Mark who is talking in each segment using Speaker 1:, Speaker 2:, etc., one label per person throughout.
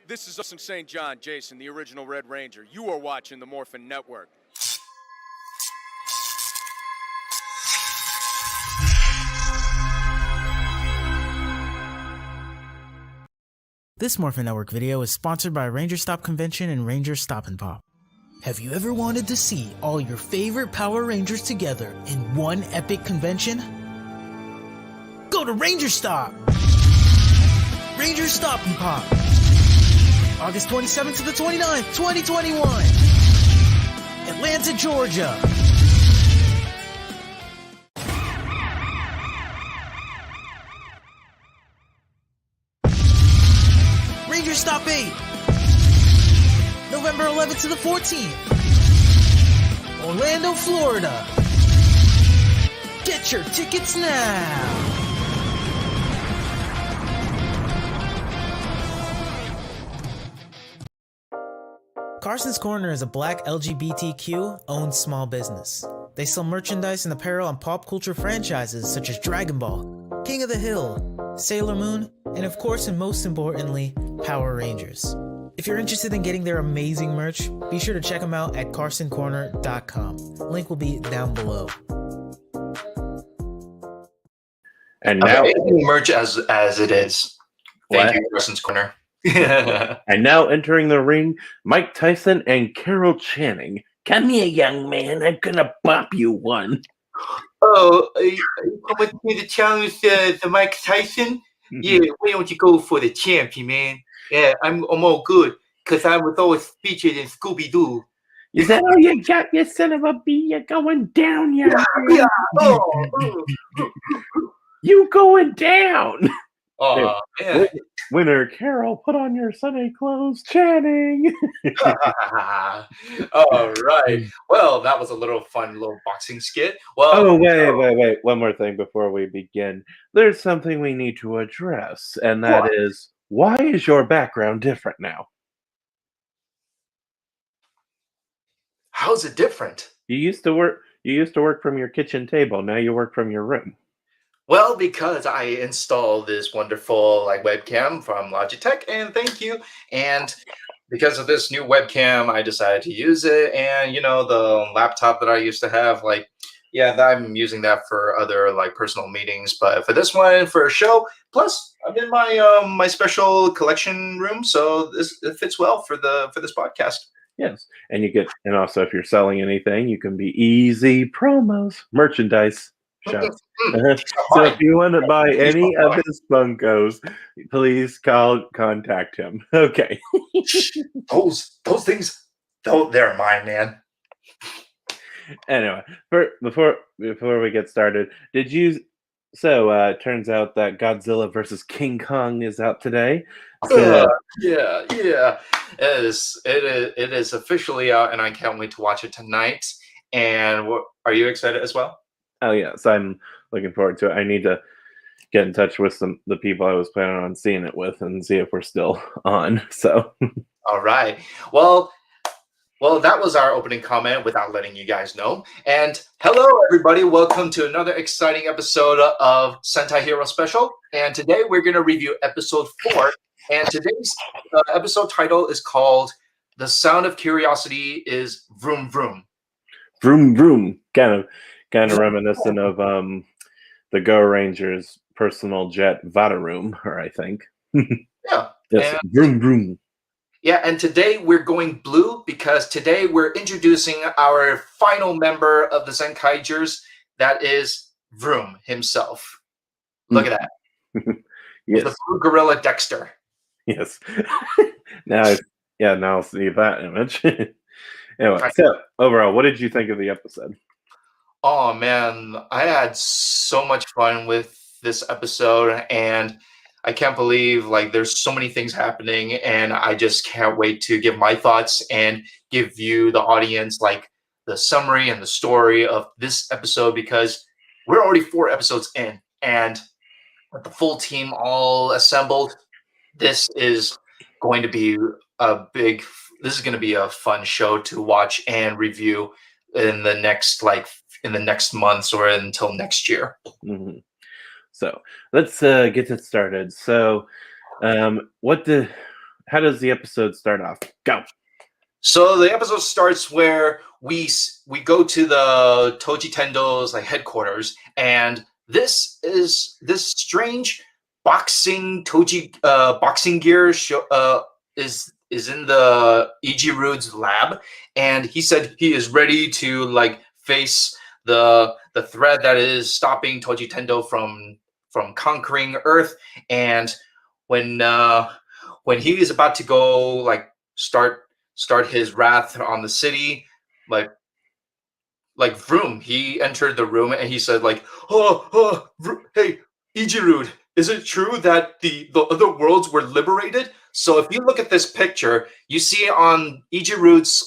Speaker 1: This is St. John, Jason, the original Red Ranger. You are watching the Morphin Network.
Speaker 2: This Morphin Network video is sponsored by Ranger Stop Convention and Ranger Stop and Pop. Have you ever wanted to see all your favorite Power Rangers together in one epic convention? Go to Ranger Stop! Ranger Stop and Pop! August 27th to the 29th, 2021! Atlanta, Georgia! Ranger Stop 8! November 11th to the 14th! Orlando, Florida! Get your tickets now! Carson's Corner is a black LGBTQ-owned small business. They sell merchandise and apparel on pop culture franchises such as Dragon Ball, King of the Hill, Sailor Moon, and of course and most importantly, Power Rangers. If you're interested in getting their amazing merch, be sure to check them out at carsoncorner.com. Link will be down below.
Speaker 3: And now
Speaker 4: merch as it is. Thank you, Carson's Corner.
Speaker 3: And now entering the ring, Mike Tyson and Carol Channing. Come here, young man. I'm gonna bop you one.
Speaker 4: Oh, are you coming to me to challenge the Mike Tyson? Yeah, why don't you go for the champion, man? Yeah, I'm all good because I was always featured in Scooby Doo.
Speaker 3: You said, "Oh, you got you son of a bee! You're going down, young man. You going down."
Speaker 4: Oh, man.
Speaker 3: Winner Carol, put on your Sunday clothes, Channing.
Speaker 4: All right. Well, that was a fun little boxing skit. Well,
Speaker 3: oh, wait. One more thing before we begin. There's something we need to address, and that is, why is your background different now?
Speaker 4: How's it different?
Speaker 3: You used to work from your kitchen table. Now you work from your room.
Speaker 4: Well, because I installed this wonderful webcam from Logitech, and thank you. And because of this new webcam, I decided to use it. And the laptop that I used to have, I'm using that for other personal meetings. But for this one, for a show, plus I'm in my my special collection room, so it fits well for this podcast.
Speaker 3: Yes, and also if you're selling anything, you can be easy promos, merchandise. So if you want to buy any of his Funkos, please contact him. Okay.
Speaker 4: those things, they're mine, man.
Speaker 3: Anyway, before we get started, it turns out that Godzilla versus King Kong is out today. So,
Speaker 4: yeah. It is officially out, and I can't wait to watch it tonight. And are you excited as well?
Speaker 3: Oh yes, I'm looking forward to it. I need to get in touch with the people I was planning on seeing it with and see if we're still on. So,
Speaker 4: all right. Well, that was our opening comment without letting you guys know. And hello, everybody. Welcome to another exciting episode of Sentai Hero Special. And today we're going to review episode 4. And today's episode title is called "The Sound of Curiosity is Vroom Vroom."
Speaker 3: Vroom Vroom, kind of reminiscent of the Go Rangers' personal jet Vadaroom, or I think.
Speaker 4: Yeah.
Speaker 3: Yes, Vroom Vroom.
Speaker 4: Yeah, and today we're going blue because today we're introducing our final member of the Zenkaigers. That is Vroom himself. Look at that.
Speaker 3: Yes.
Speaker 4: The blue gorilla Dexter.
Speaker 3: Yes. Now I'll see that image. Anyway, so overall, what did you think of the episode?
Speaker 4: Oh man, I had so much fun with this episode, and I can't believe there's so many things happening, and I just can't wait to give my thoughts and give you, the audience, the summary and the story of this episode, because we're already 4 episodes in, and with the full team all assembled, this is going to be a fun show to watch and review in the next months or until next year.
Speaker 3: Mm-hmm. So let's get it started. So what how does the episode start off? Go.
Speaker 4: So the episode starts where we go to the Toji Tendo's like headquarters, and this strange boxing boxing gear is in the Ijiru's lab, and he said he is ready to like face the threat that is stopping Toji Tendo from conquering Earth. And when he is about to go like start his wrath on the city, like Vroom, he entered the room and he said like, hey, Ijiru, is it true that the other worlds were liberated? So if you look at this picture, you see on Ijiru's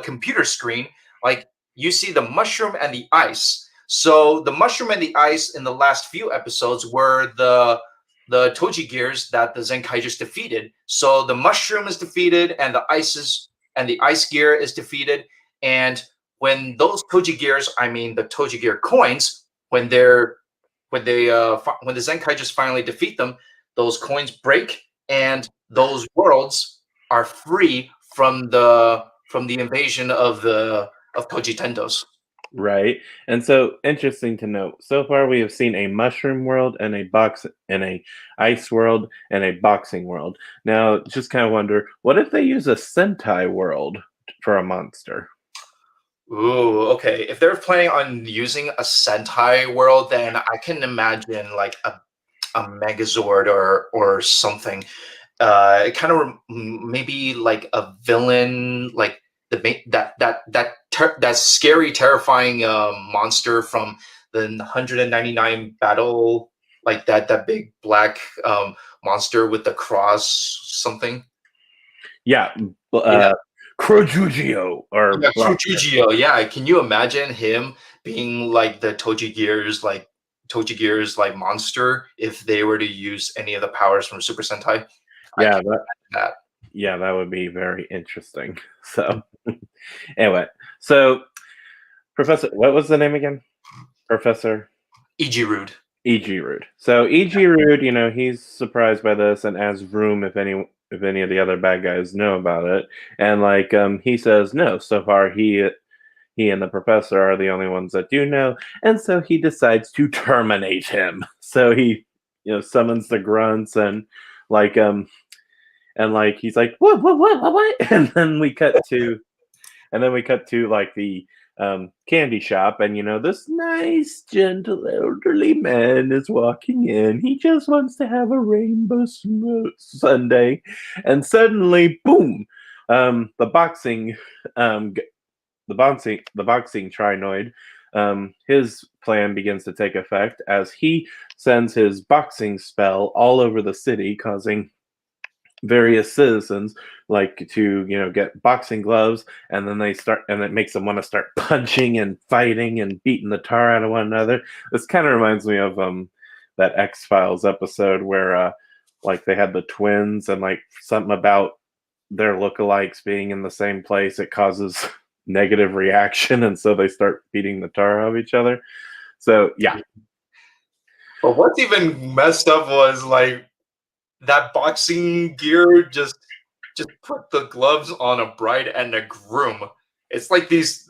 Speaker 4: computer screen, like you see the mushroom and the ice. So the mushroom and the ice in the last few episodes were the Toji gears that the Zenkaigers defeated. So the mushroom is defeated, and the ice gear is defeated. And when those Toji gears, I mean the Toji gear coins, when the Zenkaigers finally defeat them, those coins break, and those worlds are free from the invasion of Toji Tendos.
Speaker 3: Right. And so interesting to note. So far we have seen a mushroom world and a ice world and a boxing world. Now just kind of wonder, what if they use a Sentai world for a monster?
Speaker 4: Ooh, okay. If they're planning on using a Sentai world, then I can imagine like a Megazord or something. Kind of maybe like a villain, like that scary, terrifying monster from the 199 battle, like that big black monster with the cross something.
Speaker 3: Yeah. Crojugio or
Speaker 4: Crojugio. Yeah, can you imagine him being like the Toji Gears like monster if they were to use any of the powers from Super Sentai?
Speaker 3: Yeah, that would be very interesting. So anyway, so Professor, what was the name again? Professor
Speaker 4: Ijiru.
Speaker 3: So Ijiru, he's surprised by this and asks Vroom if any of the other bad guys know about it, and he says no. So far, he and the professor are the only ones that do know, and so he decides to terminate him. So he, summons the grunts and he's like what, and then we cut to like the candy shop, and this nice, gentle, elderly man is walking in. He just wants to have a rainbow sundae, and suddenly, boom! The boxing trinoid, his plan begins to take effect as he sends his boxing spell all over the city, causing various citizens to get boxing gloves, and then it makes them want to start punching and fighting and beating the tar out of one another. This kind of reminds me of that X-Files episode where they had the twins, and something about their lookalikes being in the same place, it causes negative reaction, and so they start beating the tar out of each other. So yeah.
Speaker 4: But what's even messed up was that boxing gear just put the gloves on a bride and a groom. It's like this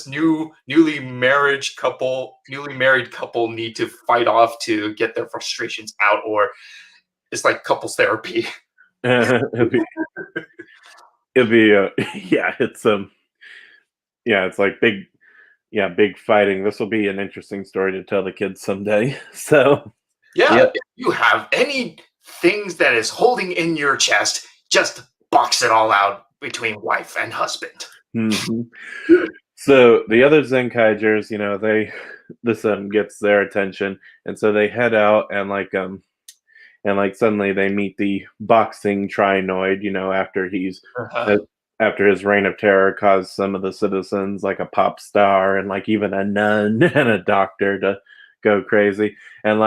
Speaker 4: newly married couple need to fight off to get their frustrations out, or it's like couples therapy.
Speaker 3: it'd be it's like big fighting. This will be an interesting story to tell the kids someday. So
Speaker 4: if you have any things that is holding in your chest, just box it all out between wife and husband.
Speaker 3: Mm-hmm. So the other Zenkaigers, this gets their attention, and so they head out, and suddenly they meet the boxing trinoid, after his reign of terror caused some of the citizens, like a pop star and even a nun and a doctor, to go crazy, and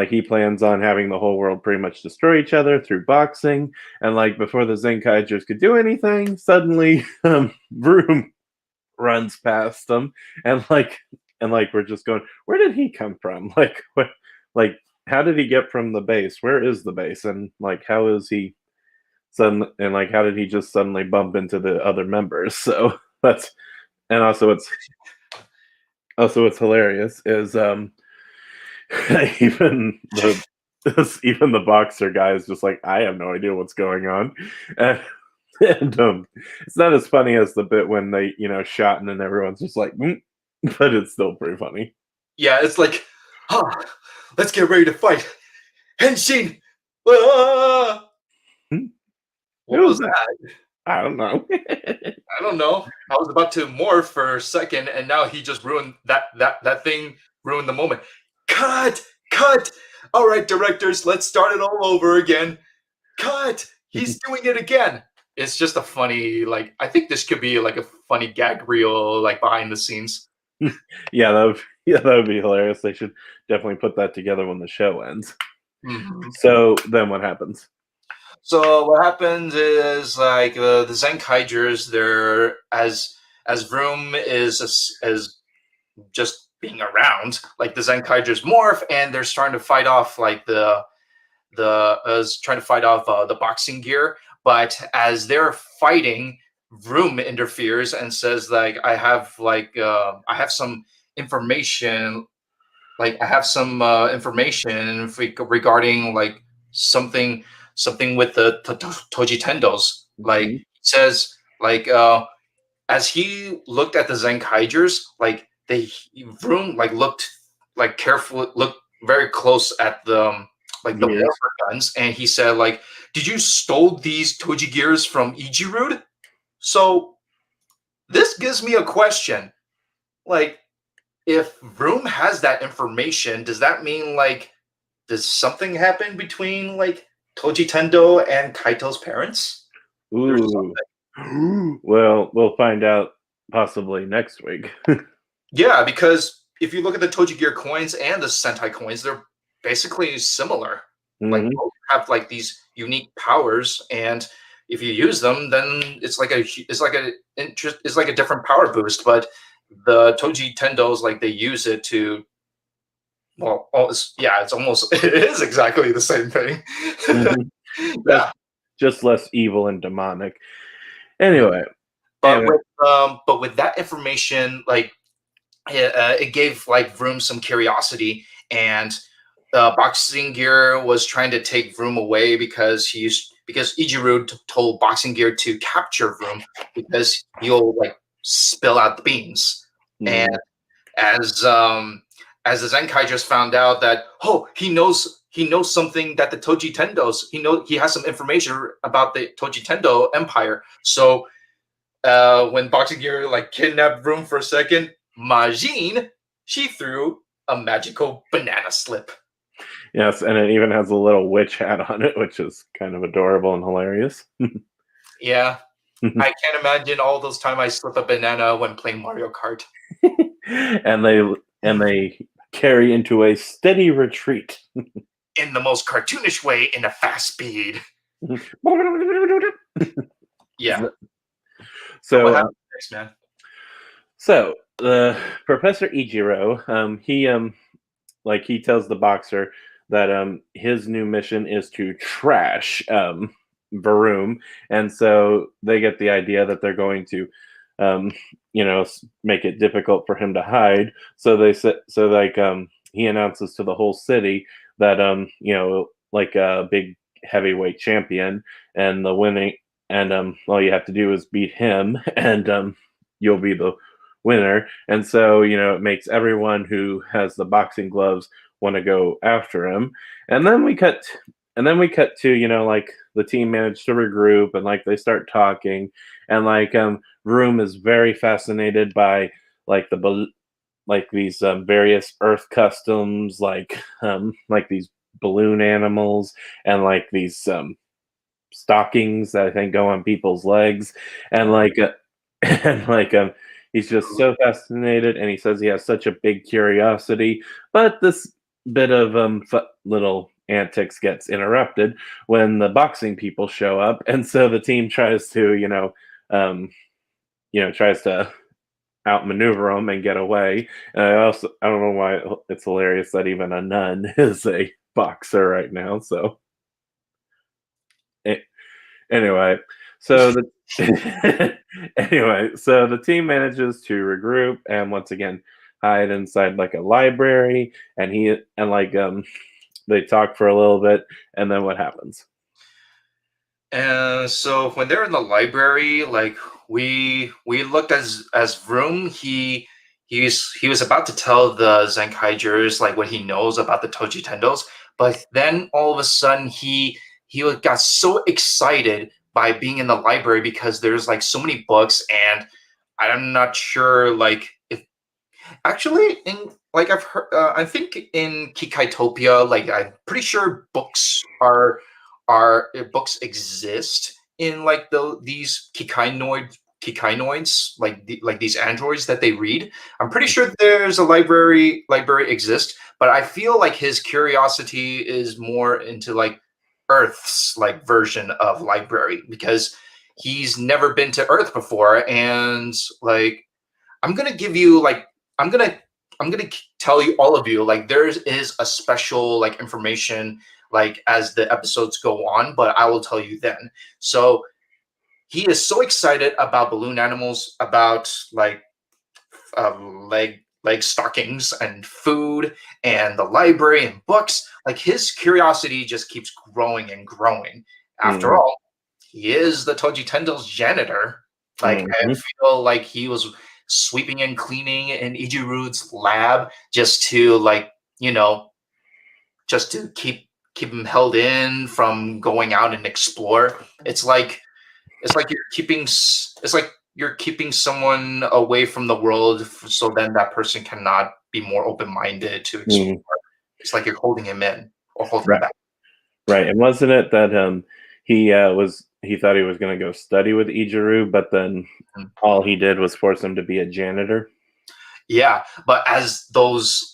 Speaker 3: he plans on having the whole world pretty much destroy each other through boxing. And before the Zenkaigers could do anything, suddenly Vroom runs past them, and we're just going, where did he come from? how did he get from the base? Where is the base? And like, how is he suddenly? And like, how did he just suddenly bump into the other members? So that's and also what's hilarious is even the even the boxer guy is just like, I have no idea what's going on. And it's not as funny as the bit when they, shot and then everyone's just like, but it's still pretty funny.
Speaker 4: Yeah, it's like, let's get ready to fight. Henshin! Ah! What was that?
Speaker 3: I don't know.
Speaker 4: I don't know. I was about to morph for a second, and now he just ruined that thing. Ruined the moment. Cut! Cut! All right, directors, let's start it all over again. Cut! He's doing it again. It's just a funny, like, I think this could be like a funny gag reel, like behind the scenes.
Speaker 3: Yeah, that would be hilarious. They should definitely put that together when the show ends.
Speaker 4: Mhm.
Speaker 3: So then what happens?
Speaker 4: So what happens is like the Zenkaigers, they're as Vroom is as just being around, like the Zenkaigers morph, and they're starting to fight off like the trying to fight off the boxing gear. But as they're fighting, Vroom interferes and says like, I have some information, like I have some information regarding like something with the Toji Tendos. Like
Speaker 3: Mhm.
Speaker 4: he says like as he looked at the Zenkaigers, like Vroom like looked like careful, looked very close at the like the
Speaker 3: Yes.
Speaker 4: morpher guns, and he said like, "Did you stole these Toji gears from Ijirude?" So this gives me a question. Like, if Vroom has that information, does that mean like, does something happen between like Toji Tendo and Kaito's parents? There's
Speaker 3: Ooh. Well, we'll find out possibly next week.
Speaker 4: Yeah, because if you look at the Toji Gear coins and the Sentai coins, they're basically similar. Like
Speaker 3: Mhm.
Speaker 4: both have like these unique powers, and if you use them, then it's like a different power boost. But the Toji Tendos, like they use it to it's almost it is exactly the same thing.
Speaker 3: Mhm.
Speaker 4: Yeah.
Speaker 3: Just less evil and demonic. Anyway,
Speaker 4: But
Speaker 3: anyway,
Speaker 4: with that information, like it gave like Vroom some curiosity, and Boxing Gear was trying to take Vroom away because Ijiru told Boxing Gear to capture Vroom because he'll like spill out the beams. And
Speaker 3: mhm.
Speaker 4: as the Zenkai just found out that he knows something that the Toji Tendos he has some information about the Toji Tendo Empire. So when Boxing Gear like kidnapped Vroom for a second, Majin, she threw a magical banana slip.
Speaker 3: Yes, and it even has a little witch hat on it, which is kind of adorable and hilarious.
Speaker 4: Yeah, I can't imagine all those time I slip a banana when playing Mario Kart.
Speaker 3: and they carry into a steady retreat.
Speaker 4: In the most cartoonish way, in a fast speed. Yeah. So what
Speaker 3: So,
Speaker 4: happens next, man?
Speaker 3: so Professor Ichiro, he tells the boxer that his new mission is to trash Varoom, and so they get the idea that they're going to um, make it difficult for him to hide. So he announces to the whole city that like a big heavyweight champion, and the winning and all you have to do is beat him, and you'll be the winner. And so it makes everyone who has the boxing gloves want to go after him. And then we cut to like the team managed to regroup, and like they start talking, and like Room is very fascinated by like these various earth customs, like these balloon animals, and like these stockings that I think go on people's legs, and and he's just so fascinated, and he says he has such a big curiosity, but this bit of little antics gets interrupted when the boxing people show up, and so the team tries to tries to outmaneuver them and get away. And I don't know why it's hilarious that even a nun is a boxer right now. So anyway, so the team manages to regroup and once again hide inside like a library, and they talk for a little bit, and then what happens?
Speaker 4: And so when they're in the library, like we looked as Vroom, he was about to tell the Zenkaigers like what he knows about the Toji Tendos, but then all of a sudden got so excited by being in the library because there's like so many books, and I'm not sure like if actually in like I've heard I think in Kikaitopia, like I'm pretty sure books exist in like these Kikainoids, like these androids that they read. I'm pretty sure there's a library exists, but I feel like his curiosity is more into like Earth's like version of library because he's never been to Earth before, and like I'm gonna give you like I'm gonna I'm gonna tell you all of you like there is a special like information like as the episodes go on, but I will tell you then. So he is so excited about balloon animals, about like leg stockings and food and the library and books. Like his curiosity just keeps growing and growing. After all, he is the Toji Tendo's janitor. Like I feel like he was sweeping and cleaning in Ijiru's lab just to like just to keep him held in from going out and explore. It's like you're keeping someone away from the world, so then that person cannot be more open minded to explore. It's like you're holding him in or holding him back.
Speaker 3: Right, and wasn't it that he thought he was going to go study with Ijiru, but then all he did was force him to be a janitor?
Speaker 4: Yeah, but as those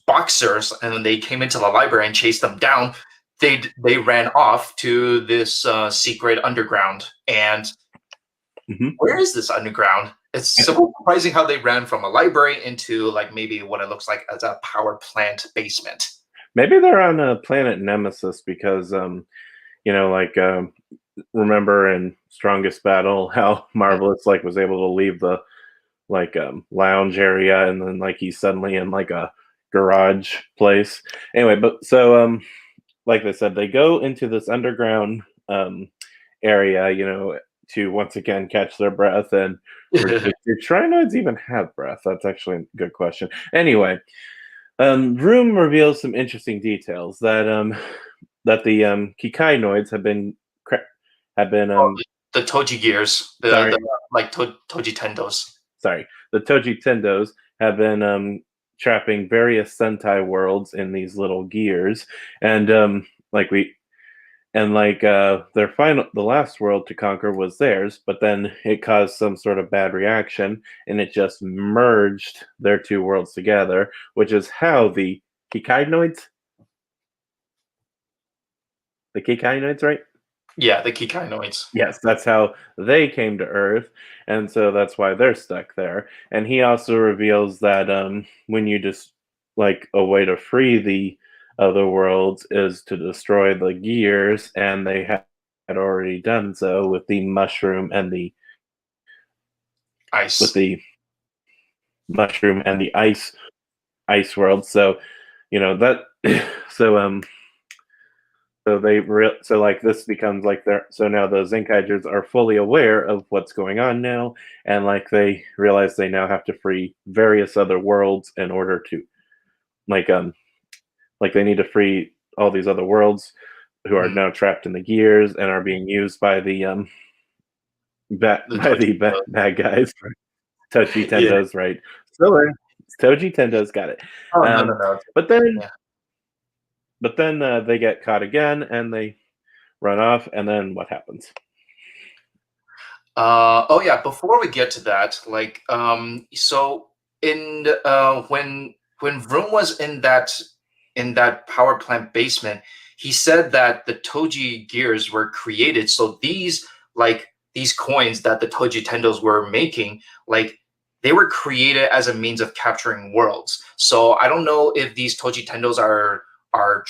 Speaker 4: boxers, and when they came into the library and chased them down, they ran off to this secret underground. And where is this underground? It's so surprising how they ran from a library into like maybe what it looks like as a power plant basement.
Speaker 3: Maybe they're on a planet Nemesis because remember in Strongest Battle how Marvelous like was able to leave the lounge area, and then like he's suddenly in like a garage place. Anyway, but so like they said, they go into this underground area, to once again catch their breath. And do Trinoids even have breath? That's actually a good question. Anyway, Vroom reveals some interesting details that the Kikainoids have been
Speaker 4: the Toji gears, the Toji Tendos.
Speaker 3: Sorry, the Toji Tendos have been trapping various Sentai worlds in these little gears, and the last world to conquer was theirs, but then it caused some sort of bad reaction, and it just merged their two worlds together, which is how the Kikainoids, right?
Speaker 4: Yeah, the Kikainoids.
Speaker 3: Yes, that's how they came to Earth, and so that's why they're stuck there. And he also reveals that when you just like a way to free the other worlds is to destroy the gears, and they had already done so with the mushroom and the
Speaker 4: ice.
Speaker 3: With the mushroom and the ice world. So that this becomes like so now the Zenkaigers are fully aware of what's going on now, and like they realize they now have to free various other worlds in order to they need to free all these other worlds who are now trapped in the gears and are being used by the bad guys. Toji Tendos, right? So Toji Tendos, got it.
Speaker 4: No.
Speaker 3: But then they get caught again and they run off, and then what happens?
Speaker 4: Before we get to that, so in when Vroom was in that power plant basement, he said that the Toji gears were created. So these coins that the Toji Tendos were making, they were created as a means of capturing worlds. So I don't know if these Toji Tendos are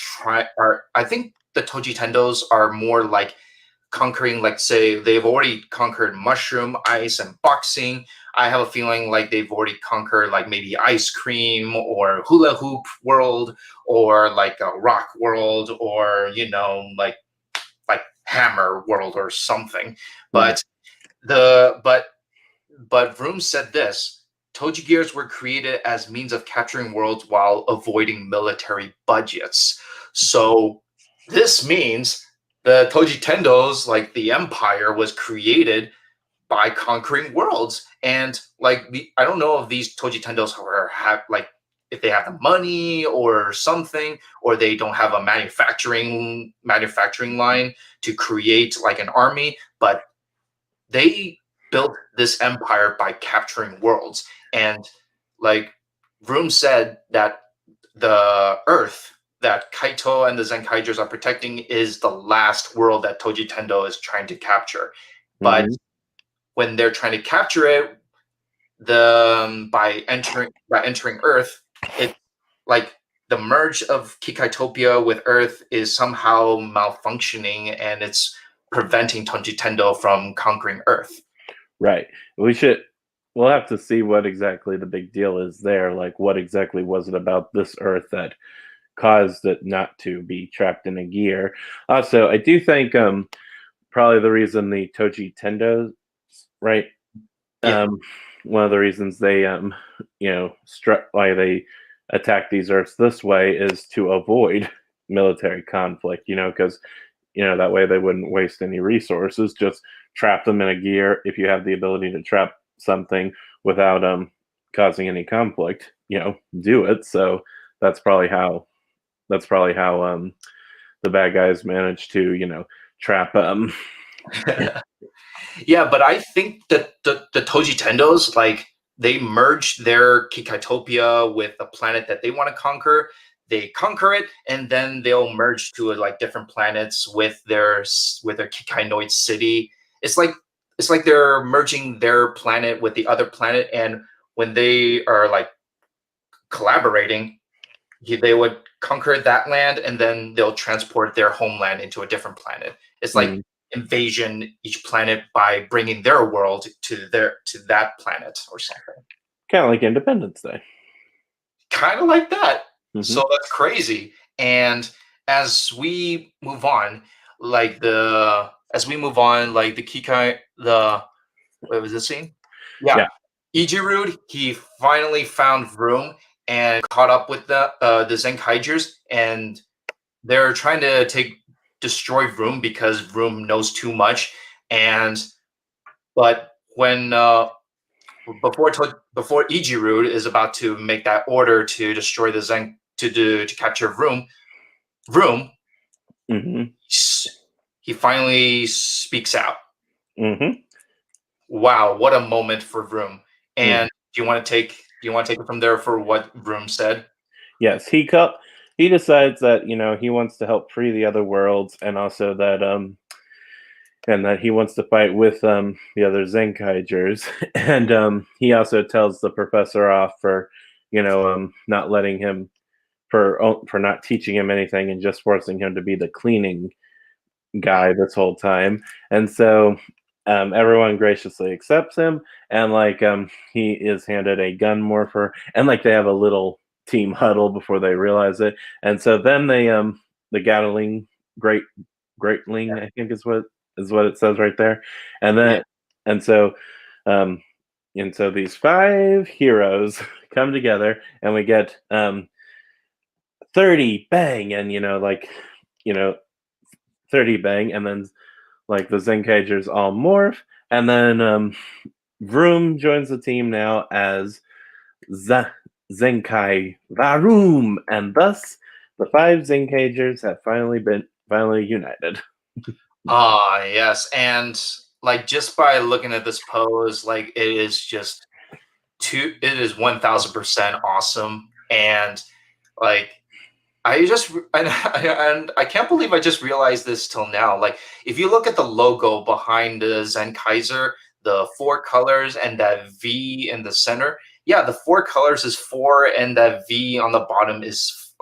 Speaker 4: I think the Toji Tendos are more like conquering, like say they've already conquered mushroom, ice, and boxing. I have a feeling like they've already conquered like maybe ice cream or hula hoop world or like a rock world or like hammer world or something. But the but Vroom said this: Toji gears were created as means of capturing worlds while avoiding military budgets. So this means the Toji Tendos, like the Empire, was created by conquering worlds. And like I don't know if these Toji Tendos have like if they have the money or something, or they don't have a manufacturing line to create like an army, but they built this empire by capturing worlds. And like Vroom said that the Earth that Kaito and the Zenkaigers are protecting is the last world that Toji Tendo is trying to capture. But when they're trying to capture it, by entering Earth, it like the merge of Kikaitopia with Earth is somehow malfunctioning, and it's preventing Toji Tendo from conquering Earth.
Speaker 3: Right. We'll have to see what exactly the big deal is there. Like, what exactly was it about this Earth that caused it not to be trapped in a gear? Also, I do think probably the reason the Toji Tendos, right?
Speaker 4: Yeah.
Speaker 3: One of the reasons they why they attack these Earths this way is to avoid military conflict. Because that way they wouldn't waste any resources. Just trap them in a gear. If you have the ability to trap something without causing any conflict, do it. So that's probably how the bad guys managed to trap
Speaker 4: Yeah, but I think that the Toji Tendos, like they merge their Kikaitopia with a planet that they want to conquer. They conquer it, and then they'll merge to like different planets with their Kikainoid city. It's like they're merging their planet with the other planet, and when they are like collaborating, they would conquer that land, and then they'll transport their homeland into a different planet. It's like invasion each planet by bringing their world to that planet or something.
Speaker 3: kind of like Independence Day.
Speaker 4: Kind of like that. So that's crazy. And as we move on, like the Kikai, what was this scene? Yeah. Ijirude, he finally found Vroom and caught up with the Zenkaigers, and they're trying to destroy Vroom because Vroom knows too much. But when before Ijirude is about to make that order to destroy the Zen to capture Vroom, he finally speaks out. Wow, what a moment for Vroom! And do you want to take it from there for what Vroom said?
Speaker 3: Yes, he decides that he wants to help free the other worlds, and also that he wants to fight with the other Zenkaigers, and he also tells the professor off for not letting him for not teaching him anything and just forcing him to be the cleaning guy this whole time, and so everyone graciously accepts him, and he is handed a gun morpher, and they have a little team huddle before they realize it, and so then they the Gatling Greatling, I think is what it says right there, and then and so these 5 heroes come together, and we get 30 bang, and 30 bang, and then the Zenkaigers all morph, and then Vroom joins the team now as Zenkai Varum, and thus the 5 Zenkaigers have finally united.
Speaker 4: Yes, and just by looking at this pose, it is 1000% awesome, and I can't believe I just realized this till now. If you look at the logo behind the Zenkaiser, the 4 colors and that V in the center, the 4 colors is 4, and that V on the bottom is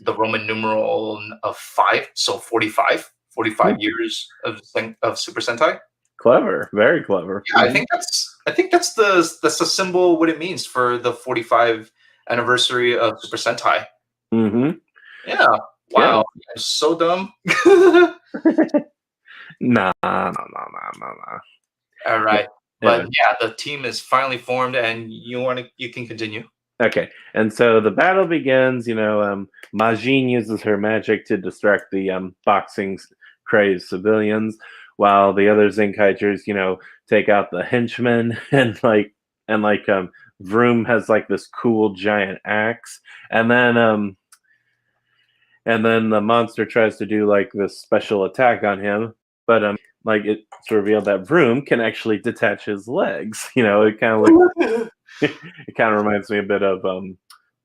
Speaker 4: the Roman numeral of 5, so 45 years of Super Sentai.
Speaker 3: Clever, very clever.
Speaker 4: Yeah, I think that's the symbol what it means for the 45 anniversary of Super Sentai.
Speaker 3: Mm-hmm.
Speaker 4: Yeah. Wow. I'm so dumb.
Speaker 3: Nah.
Speaker 4: All right. But
Speaker 3: Anyway.
Speaker 4: yeah, the team is finally formed, and you can continue.
Speaker 3: Okay, and so the battle begins. Majin uses her magic to distract the boxing crazed civilians, while the other Zenkaigers, take out the henchmen, and Vroom has like this cool giant axe, and then the monster tries to do like this special attack on him, but it's revealed that Vroom can actually detach his legs. It kind of looks. It kind of reminds me a bit of the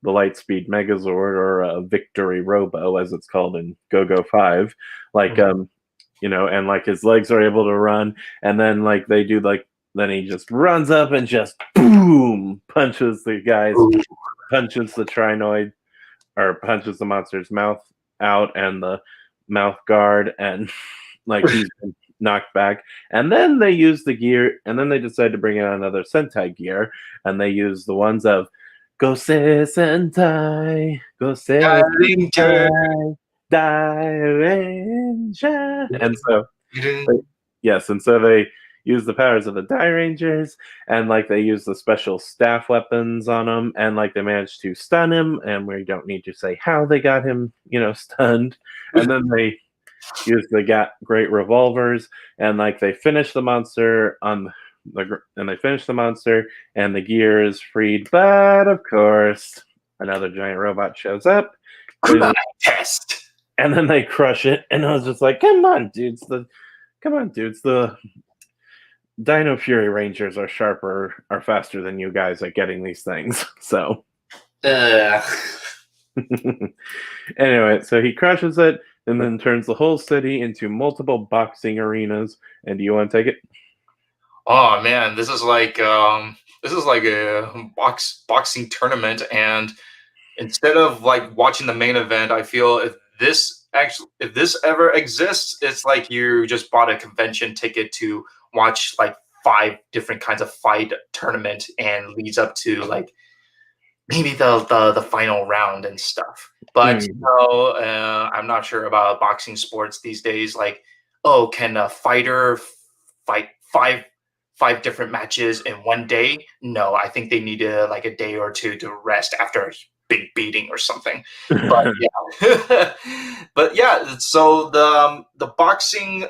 Speaker 3: Lightspeed Megazord, or Victory Robo, as it's called in Go-Go 5. And like his legs are able to run, and then then he just runs up and just boom punches the guys, punches the Trinoid, or punches the monster's mouth out and the mouth guard, and like he's been knocked back. And then they use the gear, and then they decide to bring in another Sentai gear, and they use the ones of Gosei Sentai, Gosei Sentai, Dairanger. And so, yes, and so they use the powers of the Die Rangers, and like they use the special staff weapons on him, and like they managed to stun him, and we don't need to say how they got him, stunned. And then they use the great revolvers, and like they finish the monster and the gear is freed. But of course, another giant robot shows up.
Speaker 4: Test.
Speaker 3: And then they crush it, and I was just like, come on, dudes. The Dino Fury Rangers are faster than you guys at getting these things. So anyway, so he crushes it and then turns the whole city into multiple boxing arenas. And do you want to take it?
Speaker 4: Oh man, this is like a boxing tournament, and instead of like watching the main event, I feel if this ever exists, it's like you just bought a convention ticket to watch like 5 different kinds of fight tournament, and leads up to like maybe the final round and stuff. But I'm not sure about boxing sports these days. Like, oh, can a fighter fight 5 different matches in one day? No, I think they need like a day or two to rest after a big beating or something. But yeah, but yeah. So the boxing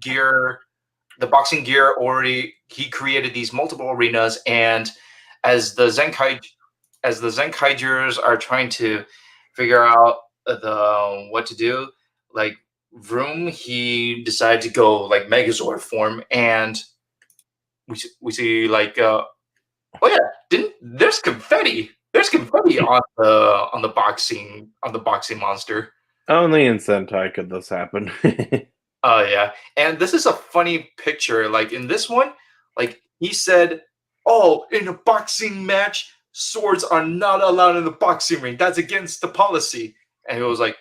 Speaker 4: gear already, he created these multiple arenas, and as the Zenkaigers are trying to figure out what to do, like Vroom, he decided to go like Megazord form, and we see like oh yeah, there's confetti on the boxing monster.
Speaker 3: Only in Sentai could this happen.
Speaker 4: Oh yeah, and this is a funny picture. Like in this one, like he said, "Oh, in a boxing match, swords are not allowed in the boxing ring. That's against the policy." And it was like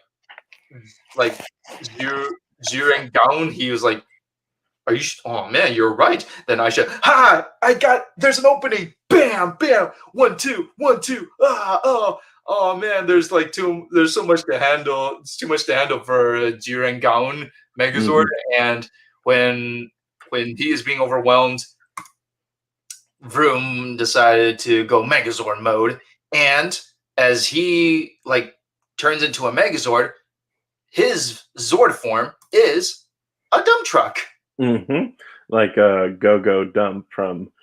Speaker 4: Zhuang down. He was like, "Are you? Oh man, you're right. Then I should. Ha! There's an opening. Bam, bam. 1, 2, 1, 2. Oh man. There's so much to handle. It's too much to handle for Jiren Gaon Megazord. And when he is being overwhelmed, Vroom decided to go Megazord mode. And as he like turns into a Megazord, his Zord form is a dump truck.
Speaker 3: Like a go-go dump from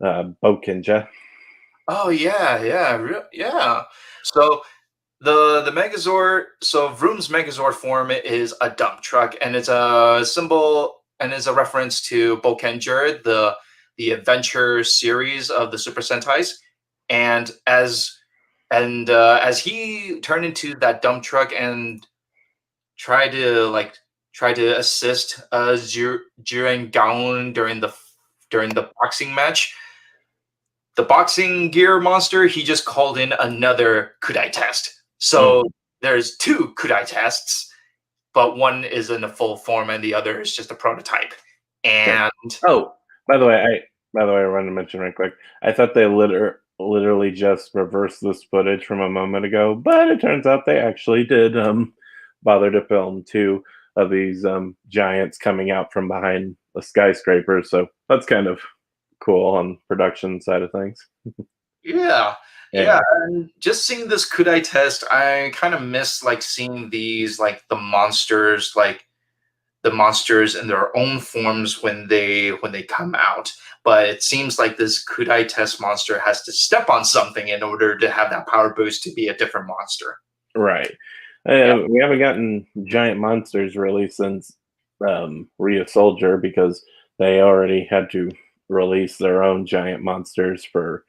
Speaker 3: Bokenja.
Speaker 4: Oh yeah. So the Megazord, so Vroom's Megazord form is a dump truck, and it's a symbol and is a reference to Bokenger, the adventure series of the Super Sentais. And as he turned into that dump truck and tried to assist Jiren Gaon during the boxing match, the boxing gear monster, he just called in another Kudai test. So there's 2 Kudai tests, but one is in a full form and the other is just a prototype. And
Speaker 3: oh, by the way, I wanted to mention right quick. I thought they literally just reversed this footage from a moment ago, but it turns out they actually did bother to film 2 of these giants coming out from behind the skyscraper. So that's kind of cool on production side of things.
Speaker 4: yeah. And just seeing this Kudai test, I kind of miss like seeing these like the monsters in their own forms when they come out. But it seems like this Kudai test monster has to step on something in order to have that power boost to be a different monster.
Speaker 3: Right. We haven't gotten giant monsters really since Rhea Soldier, because they already had to release their own giant monsters for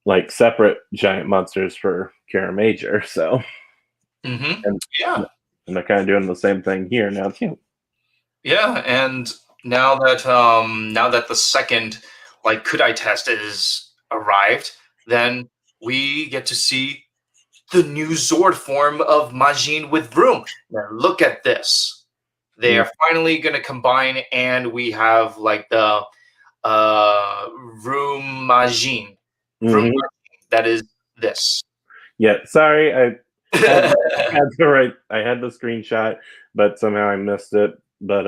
Speaker 3: like separate giant monsters for Kara Major. So
Speaker 4: Mm-hmm.
Speaker 3: and they're kind of doing the same thing here now too.
Speaker 4: Yeah, and now that the second like Kudai test is arrived, then we get to see the new Zord form of Majin with Vroom. Now look at this. They are finally going to combine, and we have like the Vroom Majin. Vroom Majin. That is this.
Speaker 3: Yeah, sorry, I had the screenshot, but somehow I missed it. But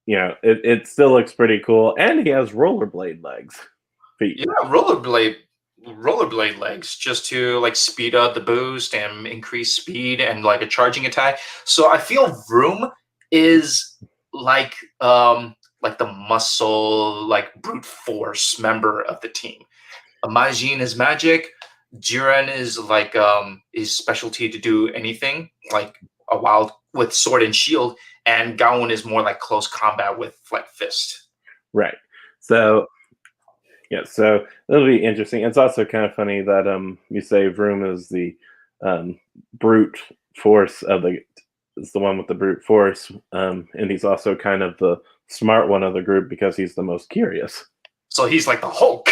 Speaker 3: it still looks pretty cool, and he has rollerblade legs. Feet.
Speaker 4: Yeah, rollerblade legs, just to like speed up the boost and increase speed and like a charging attack. So I feel Vroom is like the muscle, like brute force member of the team. Majin is magic. Jiren is like his specialty to do anything, like a wild with sword and shield, and Gaon is more like close combat with like fist.
Speaker 3: Right. So yeah, so it'll be interesting. It's also kind of funny that you say Vroom is the brute force is the one with the brute force, and he's also kind of the smart one of the group because he's the most curious.
Speaker 4: So he's like the Hulk.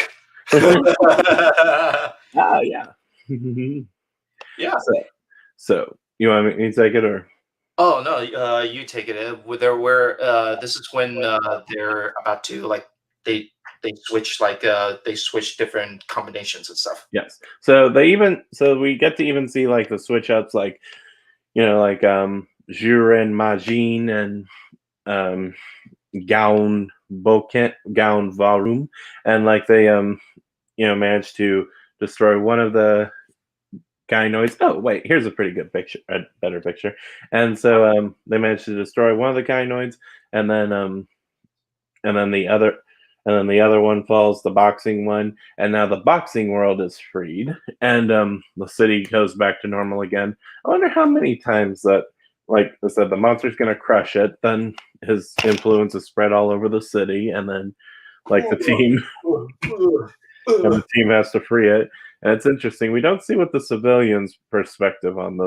Speaker 3: Yeah.
Speaker 4: Yeah.
Speaker 3: So you want me to take it or?
Speaker 4: Oh no, you take it. This is when they're about to like they switch they switch different combinations and stuff.
Speaker 3: Yes. So we get to even see like the switch ups, like like Juren Majin and Gaon Varum, and like they managed to destroy one of the gynoids. Oh wait, here's a pretty good picture, a better picture. And so they managed to destroy one of the gynoids, and then the other one falls, the boxing one, and now the boxing world is freed, and the city goes back to normal again. I wonder how many times that, like I said, the monster's gonna crush it, then his influence is spread all over the city, and then like the team has to free it. And it's interesting. We don't see what the civilians' perspective on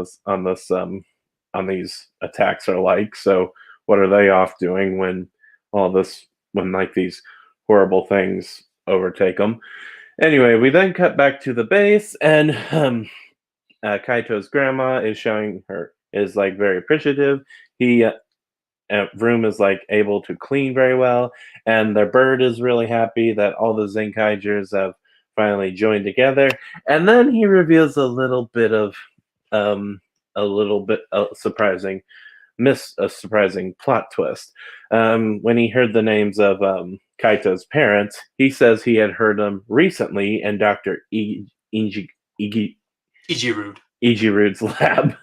Speaker 3: these attacks are like. So what are they off doing when like these horrible things overtake them? Anyway, we then cut back to the base, and Kaito's grandma is like very appreciative. Vroom is like able to clean very well, and their bird is really happy that all the Zenkaigers have finally joined together. And then he reveals a little bit surprising plot twist. When he heard the names of Kaito's parents, he says he had heard them recently in Dr. Ijirude's lab.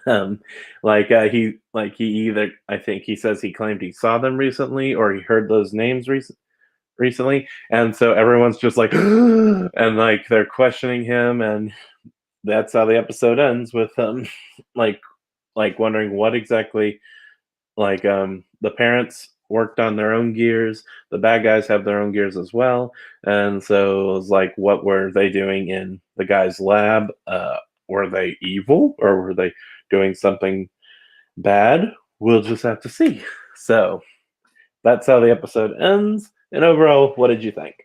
Speaker 3: I think he says he claimed he saw them recently, or he heard those names recently, and so everyone's just like and like they're questioning him, and that's how the episode ends with like wondering what exactly, the parents worked on their own gears, the bad guys have their own gears as well, and so it was like, what were they doing in the guy's lab? Were they evil, or were they doing something bad? We'll just have to see. So that's how the episode ends. And overall, what did you think?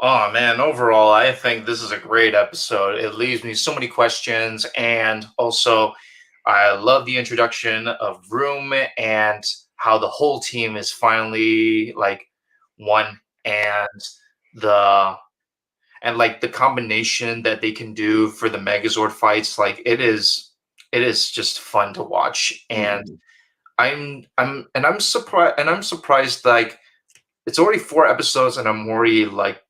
Speaker 4: Oh man, overall, I think this is a great episode. It leaves me so many questions, and also, I love the introduction of Room and how the whole team is finally like one, and the like the combination that they can do for the Megazord fights. Like it is just fun to watch, and
Speaker 3: Mhm.
Speaker 4: I'm surprised like it's already 4 episodes, and I'm already like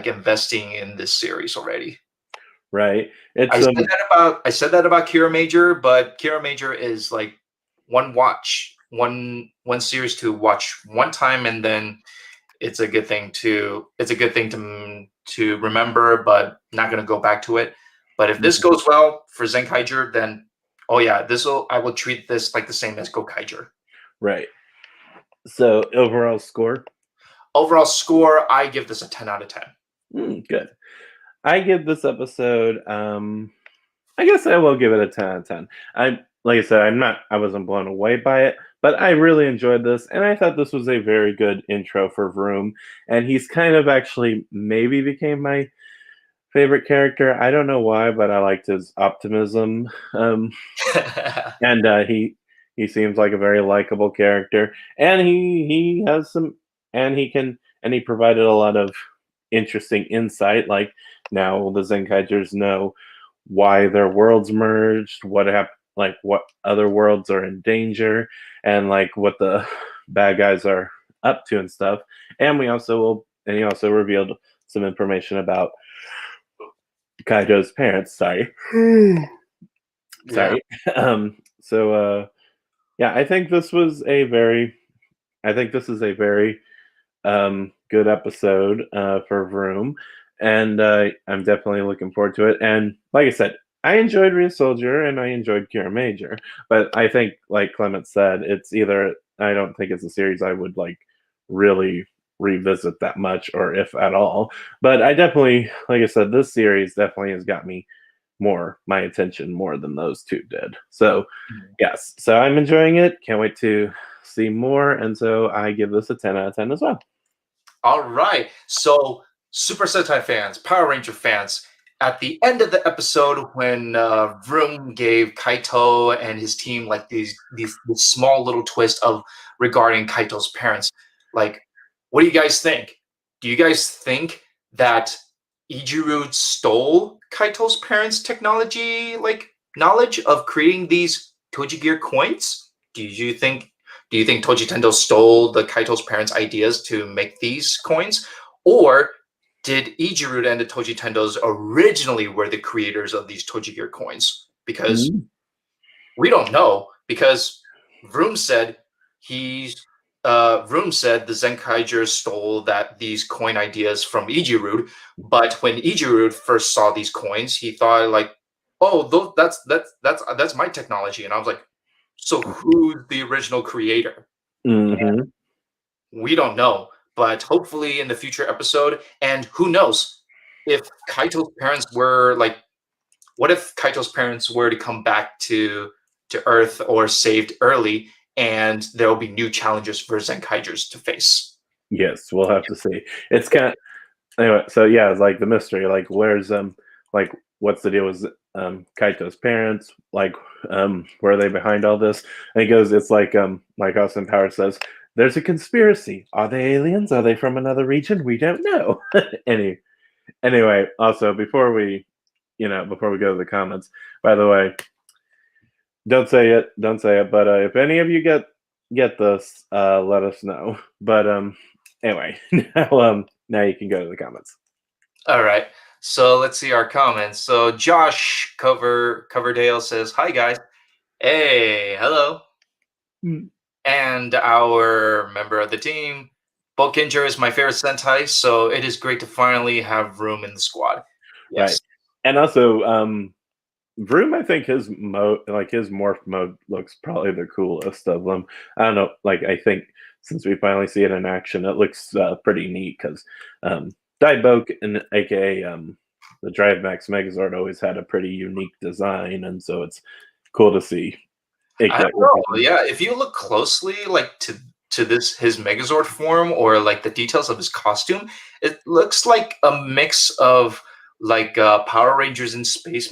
Speaker 4: investing in this series already.
Speaker 3: Right. It's
Speaker 4: I said that about Kira Major, but Kira Major is like one series to watch one time, and then it's a good thing to remember, but not going to go back to it. But if this goes well for Zenkaiger, then oh yeah, this will I will treat this like the same as Gokaiger.
Speaker 3: right. So overall score?
Speaker 4: Overall score, I give this a 10 out of 10.
Speaker 3: Good. I give this episode I guess I will give it a 10 out of 10. I like I said, I wasn't blown away by it, but I really enjoyed this, and I thought this was a very good intro for Vroom. And he's kind of actually maybe became my favorite character. I don't know why, but I liked his optimism. And he seems like a very likable character, and he has some, and he provided a lot of interesting insight. Like now the Zenkaigers know why their worlds merged, like what other worlds are in danger, and like what the bad guys are up to and stuff. And he also revealed some information about Kaido's parents. Sorry.
Speaker 4: Yeah.
Speaker 3: Sorry. Yeah, I think this is a very good episode for Vroom, and I'm definitely looking forward to it. And like I said, I enjoyed Real Soldier and I enjoyed Kira Major, but I think, like Clement said, it's either I don't think it's a series I would like really revisit that much, or if at all. But I definitely, like I said, this series definitely has got me my attention more than those two did. So yes, so I'm enjoying it. Can't wait to see more, and so I give this a 10 out of 10 as well.
Speaker 4: All right. So, Super Sentai fans, Power Ranger fans, at the end of the episode, when Vroom gave Kaito and his team like this small little twist of regarding Kaito's parents, like, what do you guys think? Do you guys think that Ijiru stole Kaito's parents' technology, like knowledge of creating these Toji Gear coins? Do you think Toji Tendo stole the Kaito's parents' ideas to make these coins? Or did Ijiru and the Toji Tendos originally were the creators of these Toji Gear coins? Because
Speaker 3: Mm.
Speaker 4: we don't know, because Vroom said he's Vroom said the Zenkaigers stole these coin ideas from Ijiru, but when Ijiru first saw these coins, he thought like, "Oh, that's my technology," and I was like, "So who's the original creator?"
Speaker 3: Hmm.
Speaker 4: We don't know, but hopefully in the future episode, and who knows if Kaito's parents were like, what if Kaito's parents were to come back to Earth or saved early, and there will be new challenges for Zenkaigers to face.
Speaker 3: Yes, we'll have to see. It's kind of anyway. So yeah, it's like the mystery. Like where's like what's the deal with Kaito's parents? Like where are they behind all this? And he goes, it's like Austin Powers says, there's a conspiracy. Are they aliens? Are they from another region? We don't know. Anyway, also before we go to the comments, by the way, don't say it. But if any of you get this, let us know. But anyway, now you can go to the comments.
Speaker 4: All right. So let's see our comments. So Josh Coverdale says, "Hi guys. Hey, hello." And our member of the team, Bokinger, is my favorite Sentai, so it is great to finally have room in the squad.
Speaker 3: Right,
Speaker 4: Yes.
Speaker 3: and also Vroom, I think his his morph mode looks probably the coolest of them. I don't know, like I think since we finally see it in action, it looks pretty neat because Daibok and aka the Drive Max Megazord always had a pretty unique design, and so it's cool to see it
Speaker 4: I
Speaker 3: get
Speaker 4: don't know.
Speaker 3: represented.
Speaker 4: Yeah, if you look closely, like to his Megazord form or like the details of his costume, it looks like a mix of like Power Rangers in space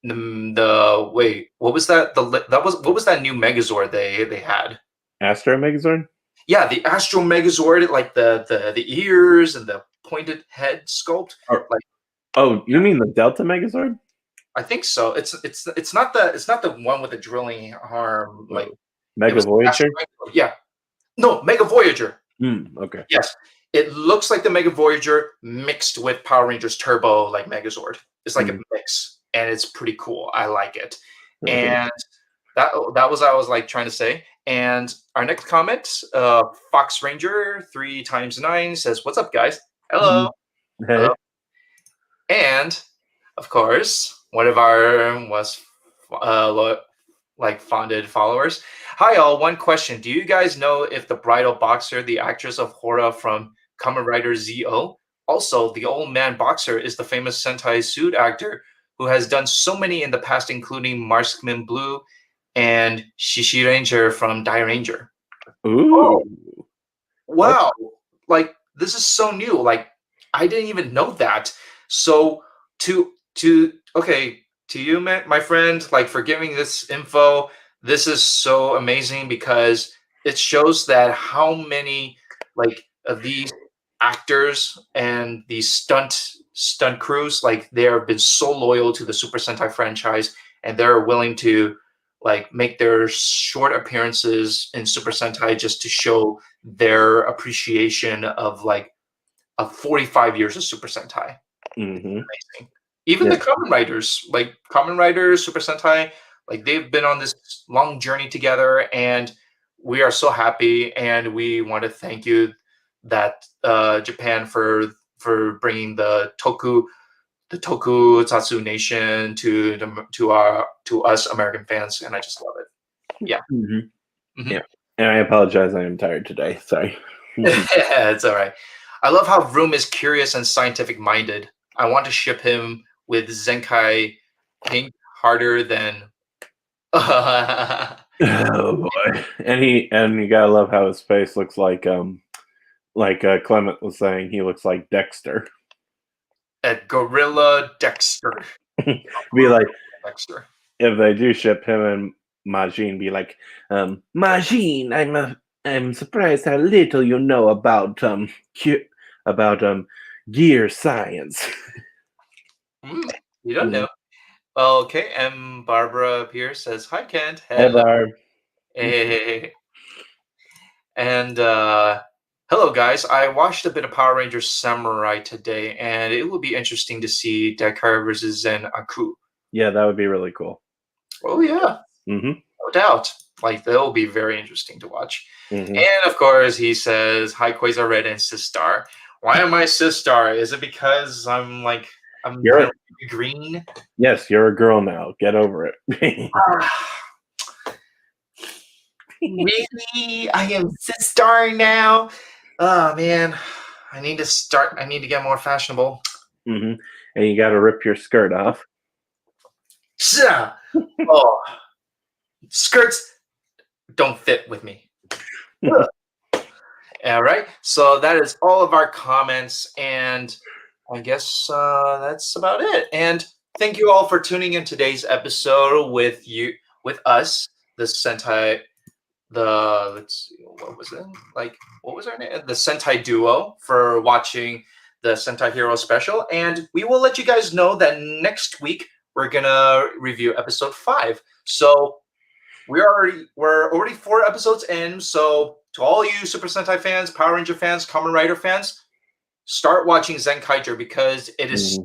Speaker 4: the wait, what was that? What was that new Megazord they had?
Speaker 3: Astro Megazord?
Speaker 4: Yeah, the Astro Megazord, like the ears and the pointed head sculpt. Like,
Speaker 3: oh, you mean the Delta Megazord?
Speaker 4: I think so. It's not the one with the drilling arm. Like
Speaker 3: Mega Voyager?
Speaker 4: Yeah. No, Mega Voyager.
Speaker 3: Okay.
Speaker 4: Yes. It looks like the Mega Voyager mixed with Power Rangers Turbo, like Megazord. It's like a mix, and it's pretty cool. I like it. And that was what I was like trying to say. And our next comment, Fox Ranger 3x9 says, "What's up, guys? Hello, hello." And of course, one of our was like fonded followers. Hi, all. One question: do you guys know if the bridal boxer, the actress of Hora from Kamen Rider ZO, also the old man boxer, is the famous Sentai suit actor who has done so many in the past, including Marksman Blue and Shishi Ranger from Die Ranger?
Speaker 3: Ooh.
Speaker 4: Oh, wow. Like, this is so new. Like, I didn't even know that. So to okay, to you, my friend, like, for giving this info, this is so amazing because it shows that how many like of these actors and these stunt crews, like, they have been so loyal to the Super Sentai franchise, and they're willing to like make their short appearances in Super Sentai just to show their appreciation of like 45 years of Super Sentai. Amazing. Even the Kamen Riders, like Kamen Riders, Super Sentai, like they've been on this long journey together, and we are so happy. And we want to thank you, that Japan, for bringing the Tokusatsu nation to us American fans, and I just love it. Yeah.
Speaker 3: Yeah. And I apologize, I am tired today. Sorry.
Speaker 4: Yeah, it's all right. I love how Vroom is curious and scientific minded. I want to ship him with Zenkai Pink harder than.
Speaker 3: Oh boy. And you gotta love how his face looks like Clement was saying, he looks like Dexter.
Speaker 4: At Gorilla Dexter.
Speaker 3: Be like,
Speaker 4: Dexter.
Speaker 3: if they do ship him and Majin, be like, Majin, I'm surprised how little you know about gear science.
Speaker 4: You don't know. Okay, and Barbara Pierce says, "Hi, Kent."
Speaker 3: Hey, Barb.
Speaker 4: Hey. And hello, guys. I watched a bit of Power Rangers Samurai today, and it will be interesting to see Dakar versus Zen Aku.
Speaker 3: Yeah, that would be really cool.
Speaker 4: Oh, yeah.
Speaker 3: No
Speaker 4: doubt. Like, that will be very interesting to watch. And, of course, he says, "Hi, Quasar Red and Sistar." Why am I Sistar? Is it because I'm green?
Speaker 3: Yes, you're a girl now. Get over it.
Speaker 4: Really? I am Sistar now? Oh, man. I need to get more fashionable.
Speaker 3: And you got to rip your skirt off.
Speaker 4: Oh, skirts don't fit with me. All right, so that is all of our comments, and I guess that's about it. And thank you all for tuning in today's episode with us, the Sentai. Let's see, what was it? What was our name? The Sentai duo, for watching the Sentai Hero special. And we will let you guys know that next week we're gonna review episode 5. So we're already 4 episodes in. So to all you Super Sentai fans, Power Ranger fans, Kamen Rider fans, start watching Zenkaiger, because it is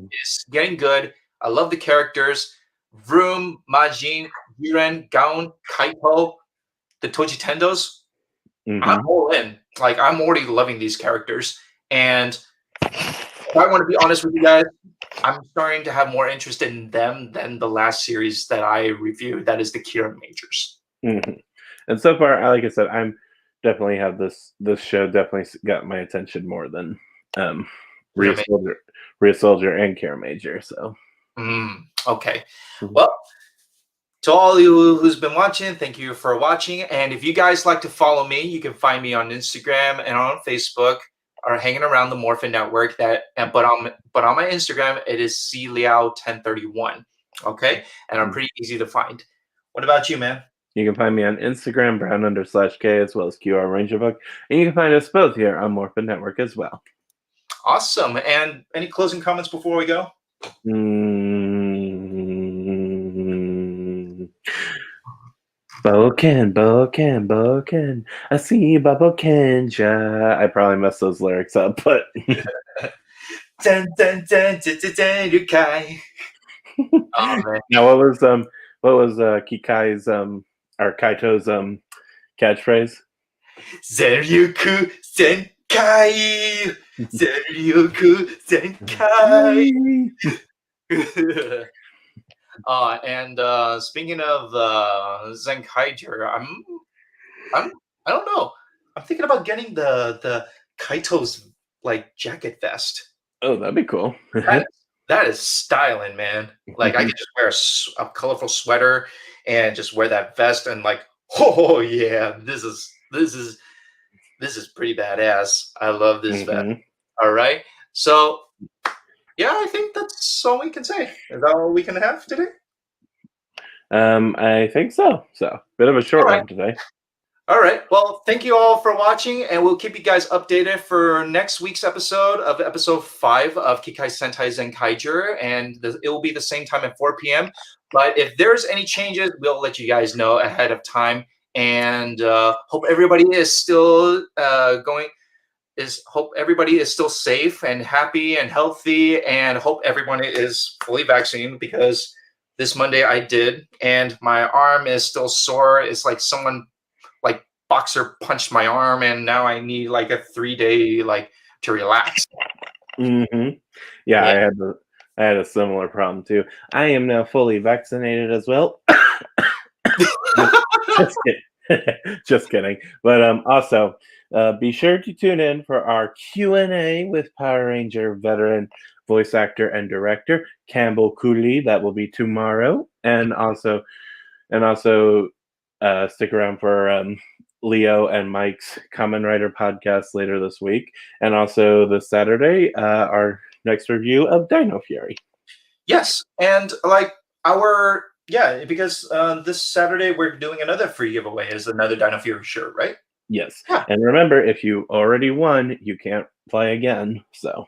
Speaker 4: getting good. I love the characters: Vroom, Majin, Yuren, Gaon, Kaito, the Toji Tendos. I'm all in. Like, I'm already loving these characters. And if I want to be honest with you guys, I'm starting to have more interest in them than the last series that I reviewed. That is the Kira Majors.
Speaker 3: And so far, like I said, I'm definitely have this show definitely got my attention more than Rhea Soldier and Kira Major. So
Speaker 4: okay. Well, to all you who's been watching, thank you for watching. And if you guys like to follow me, you can find me on Instagram and on Facebook, or hanging around the Morphin Network. But on my Instagram, it is cliao1031. Okay, and I'm pretty easy to find. What about you, man?
Speaker 3: You can find me on Instagram, brown_k, as well as QR Rangerbook. And you can find us both here on Morphin Network as well.
Speaker 4: Awesome. And any closing comments before we go?
Speaker 3: Boken. I see Babo Kenja. I probably messed those lyrics up, but.
Speaker 4: Dun, dun, dun, dun, dun, dun, Kikai. Oh, man.
Speaker 3: Now, what was Kikai's or Kaito's catchphrase?
Speaker 4: Zeryuku Senkai! Zeryuku Senkai! And speaking of Zenkaiger, I don't know. I'm thinking about getting the Kaito's like jacket vest.
Speaker 3: Oh, that'd be cool.
Speaker 4: That is styling, man. Like I could just wear a colorful sweater and just wear that vest and like, oh yeah, this is pretty badass. I love this vest. All right. So yeah, I think that's all we can say. Is that all we can have today?
Speaker 3: I think so. So, bit of a short one today.
Speaker 4: All right. Well, thank you all for watching, and we'll keep you guys updated for next week's episode of episode 5 of Kikai Sentai Zenkaiger, and it will be the same time at 4 p.m. But if there's any changes, we'll let you guys know ahead of time. And hope everybody is still hope everybody is still safe and happy and healthy, and hope everyone is fully vaccinated, because this Monday I did, and my arm is still sore. It's like someone like boxer punched my arm, and now I need like a 3-day to relax.
Speaker 3: Yeah, I had a similar problem too. I am now fully vaccinated as well. Just kidding. But also, be sure to tune in for our Q&A with Power Ranger veteran voice actor and director Campbell Cooley. That will be tomorrow, and also stick around for Leo and Mike's Kamen Rider podcast later this week, and also this Saturday, our next review of Dino Fury.
Speaker 4: Yes, and because this Saturday we're doing another free giveaway. Is another Dino Fury shirt, right?
Speaker 3: Yes.
Speaker 4: Yeah.
Speaker 3: And remember, if you already won, you can't play again. So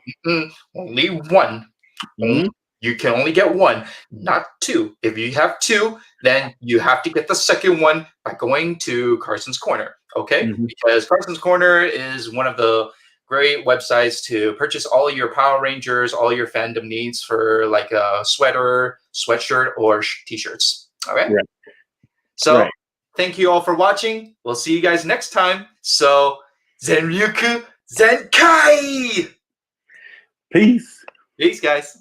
Speaker 4: only one. You can only get one, not two. If you have two, then you have to get the second one by going to Carson's Corner. Okay? Because Carson's Corner is one of the great websites to purchase all your Power Rangers, all your fandom needs for like a sweater, sweatshirt, or t-shirts. All right? So thank you all for watching. We'll see you guys next time. So, Zenryuku Zenkai!
Speaker 3: Peace.
Speaker 4: Peace, guys.